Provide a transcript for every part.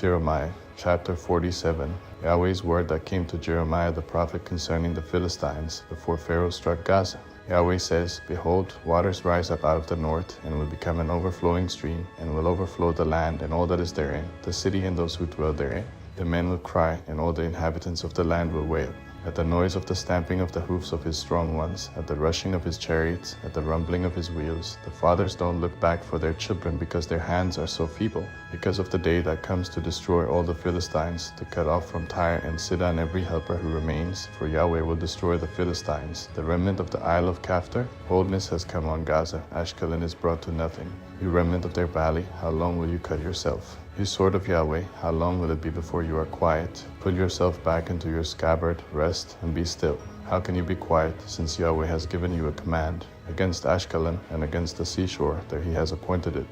Jeremiah chapter 47. Yahweh's word that came to Jeremiah the prophet concerning the Philistines before Pharaoh struck Gaza. Yahweh says, Behold, waters rise up out of the north, and will become an overflowing stream, and will overflow the land and all that is therein, the city and those who dwell therein. The men will cry, and all the inhabitants of the land will wail. At the noise of the stamping of the hoofs of his strong ones, at the rushing of his chariots, at the rumbling of his wheels, the fathers don't look back for their children because their hands are so feeble. Because of the day that comes to destroy all the Philistines, to cut off from Tyre and Sidon every helper who remains, for Yahweh will destroy the Philistines. The remnant of the Isle of Caphtor, boldness has come on Gaza. Ashkelon is brought to nothing. You remnant of their valley, how long will you cut yourself? You sword of Yahweh, how long will it be before you are quiet? Put yourself back into your scabbard, rest, and be still. How can you be quiet, since Yahweh has given you a command? Against Ashkelon and against the seashore, there he has appointed it.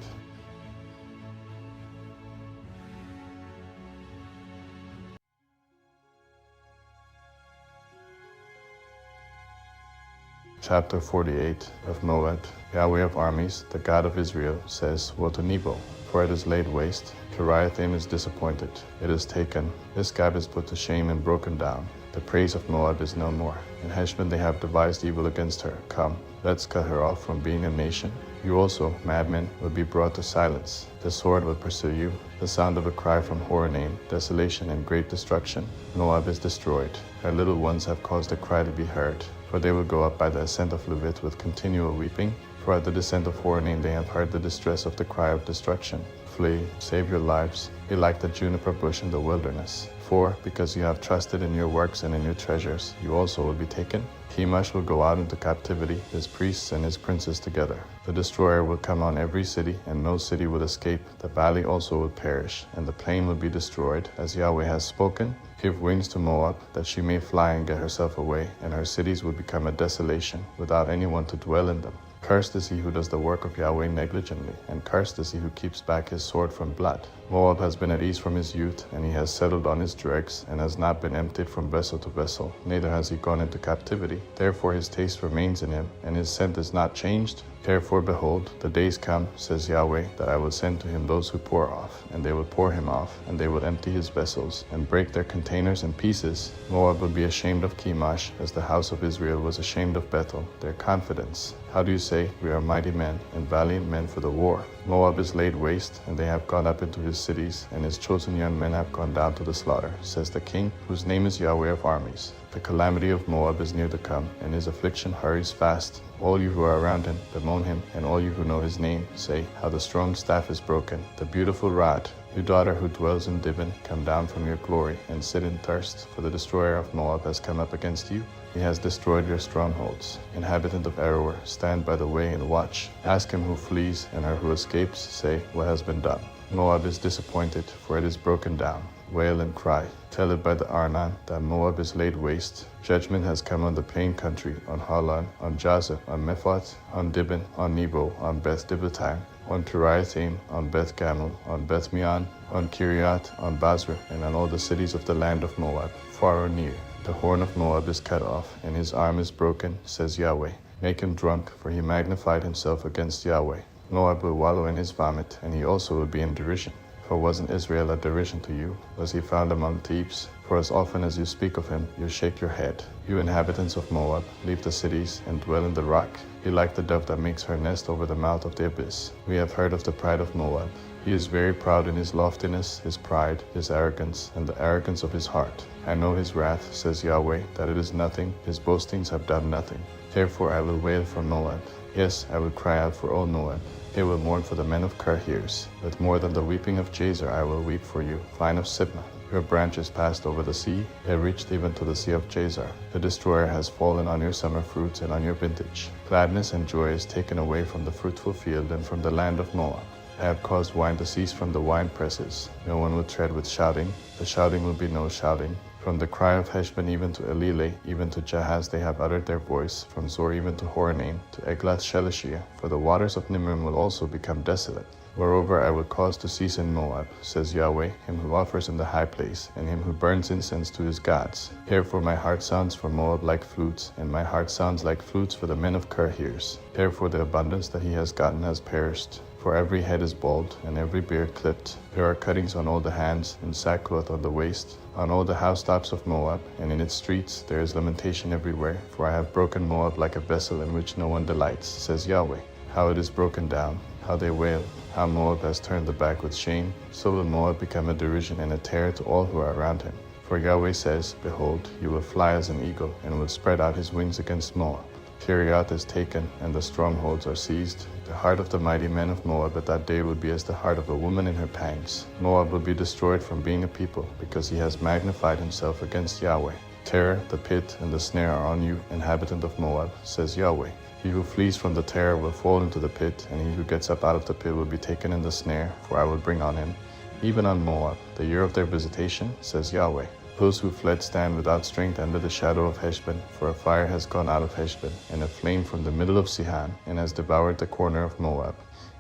Chapter 48 of Moab. Yahweh of armies, the God of Israel, says, Woe to Nebo, for it is laid waste. Kiriathaim is disappointed. It is taken. Isgab is put to shame and broken down. The praise of Moab is no more. In Heshbon they have devised evil against her. Come, let's cut her off from being a nation. You also, madmen, will be brought to silence. The sword will pursue you. The sound of a cry from Horonaim, desolation and great destruction. Moab is destroyed. Her little ones have caused a cry to be heard. For they will go up by the ascent of Luvit with continual weeping. For at the descent of Horonaim they have heard the distress of the cry of destruction. Flee, save your lives, be like the juniper bush in the wilderness. For, because you have trusted in your works and in your treasures, you also will be taken. Chemosh will go out into captivity, his priests and his princes together. The destroyer will come on every city, and no city will escape. The valley also will perish, and the plain will be destroyed, as Yahweh has spoken. Give wings to Moab, that she may fly and get herself away, and her cities will become a desolation, without anyone to dwell in them. Cursed is he who does the work of Yahweh negligently, and cursed is he who keeps back his sword from blood. Moab has been at ease from his youth, and he has settled on his dregs, and has not been emptied from vessel to vessel, neither has he gone into captivity. Therefore his taste remains in him, and his scent is not changed. Therefore, behold, the days come, says Yahweh, that I will send to him those who pour off, and they will pour him off, and they will empty his vessels, and break their containers in pieces. Moab will be ashamed of Chemosh, as the house of Israel was ashamed of Bethel, their confidence. How do you say, We are mighty men, and valiant men for the war? Moab is laid waste, and they have gone up into his cities, and his chosen young men have gone down to the slaughter, says the king, whose name is Yahweh of armies. The calamity of Moab is near to come, and his affliction hurries fast. All you who are around him, bemoan him, and all you who know his name, say, How the strong staff is broken, the beautiful rod. You daughter who dwells in Dibon, come down from your glory, and sit in thirst, for the destroyer of Moab has come up against you. He has destroyed your strongholds. Inhabitant of Aroer, stand by the way and watch. Ask him who flees, and her who escapes, say, What has been done? Moab is disappointed, for it is broken down. Wail and cry. Tell it by the Arnon that Moab is laid waste. Judgment has come on the plain country, on Halan, on Jazer, on Mephot, on Dibon, on Nebo, on Beth Diblatime, on Kiriathaim, on Beth Gamul, on Beth Meon, on Kiriath, on Basra, and on all the cities of the land of Moab, far or near. The horn of Moab is cut off, and his arm is broken, says Yahweh. Make him drunk, for he magnified himself against Yahweh. Moab will wallow in his vomit, and he also will be in derision. For wasn't Israel a derision to you? Was he found among thieves? For as often as you speak of him, you shake your head. You inhabitants of Moab, leave the cities and dwell in the rock. Be like the dove that makes her nest over the mouth of the abyss. We have heard of the pride of Moab. He is very proud in his loftiness, his pride, his arrogance, and the arrogance of his heart. I know his wrath, says Yahweh, that it is nothing. His boastings have done nothing. Therefore I will wail for Moab. Yes, I will cry out for all Moab. They will mourn for the men of Kirhirs. But more than the weeping of Jazer I will weep for you, vine of Sibmah. Your branches passed over the sea, they reached even to the sea of Jazer. The destroyer has fallen on your summer fruits and on your vintage. Gladness and joy is taken away from the fruitful field and from the land of Moab. I have caused wine to cease from the wine presses. No one will tread with shouting. The shouting will be no shouting. From the cry of Heshbon even to Elileh, even to Jahaz they have uttered their voice, from Zor even to Horonaim, to Eglath-Shelishiyah, for the waters of Nimrim will also become desolate. Moreover, I will cause to cease in Moab, says Yahweh, him who offers in the high place, and him who burns incense to his gods. Therefore my heart sounds for Moab like flutes, and my heart sounds like flutes for the men of Kirhirs. Therefore the abundance that he has gotten has perished. For for every head is bald, and every beard clipped. There are cuttings on all the hands, and sackcloth on the waist, on all the housetops of Moab, and in its streets there is lamentation everywhere. For I have broken Moab like a vessel in which no one delights, says Yahweh. How it is broken down, how they wail, how Moab has turned the back with shame. So will Moab become a derision and a terror to all who are around him. For Yahweh says, Behold, you will fly as an eagle, and will spread out his wings against Moab. Kiriath is taken, and the strongholds are seized. The heart of the mighty men of Moab at that day will be as the heart of a woman in her pangs. Moab will be destroyed from being a people, because he has magnified himself against Yahweh. Terror, the pit, and the snare are on you, inhabitant of Moab, says Yahweh. He who flees from the terror will fall into the pit, and he who gets up out of the pit will be taken in the snare, for I will bring on him, even on Moab, the year of their visitation, says Yahweh. Those who fled stand without strength under the shadow of Heshbon, for a fire has gone out of Heshbon, and a flame from the middle of Sihon, and has devoured the corner of Moab,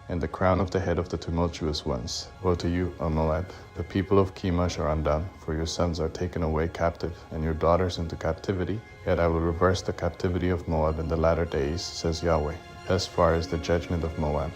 and the crown of the head of the tumultuous ones. Woe to you, O Moab! The people of Chemosh are undone, for your sons are taken away captive, and your daughters into captivity. Yet I will reverse the captivity of Moab in the latter days, says Yahweh. Thus far is the judgment of Moab.